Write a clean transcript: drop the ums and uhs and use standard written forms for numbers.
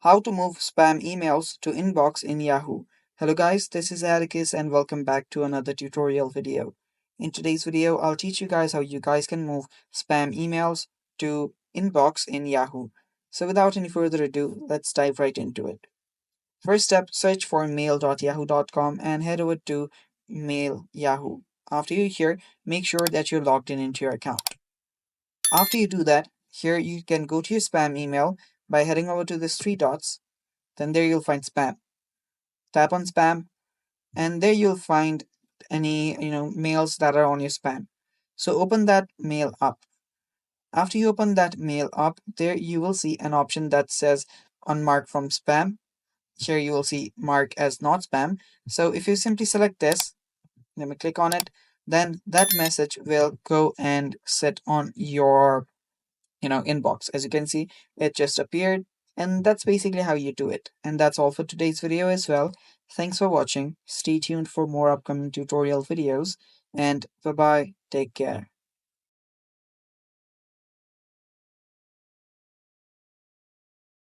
How to move spam emails to inbox in Yahoo. Hello guys, this is Atticus and welcome back to another tutorial video. In today's video, I'll teach you guys how you guys can move spam emails to inbox in Yahoo. So without any further ado, let's dive right into it. First step, search for mail.yahoo.com and head over to Mail Yahoo. After you're here, make sure that you're logged in into your account. After you do that, here you can go to your spam email by heading over to these three dots. Then there you'll find spam. Tap on spam, and there you'll find any mails that are on your spam. So open that mail up. After you open that mail up, there you will see an option that says unmarked from spam. Here you will see mark as not spam. So if you simply select this, let me click on it, then that message will go and sit on your inbox. As you can see, it just appeared, and that's basically how you do it. And that's all for today's video as well. Thanks for watching. Stay tuned for more upcoming tutorial videos, and bye bye. Take care.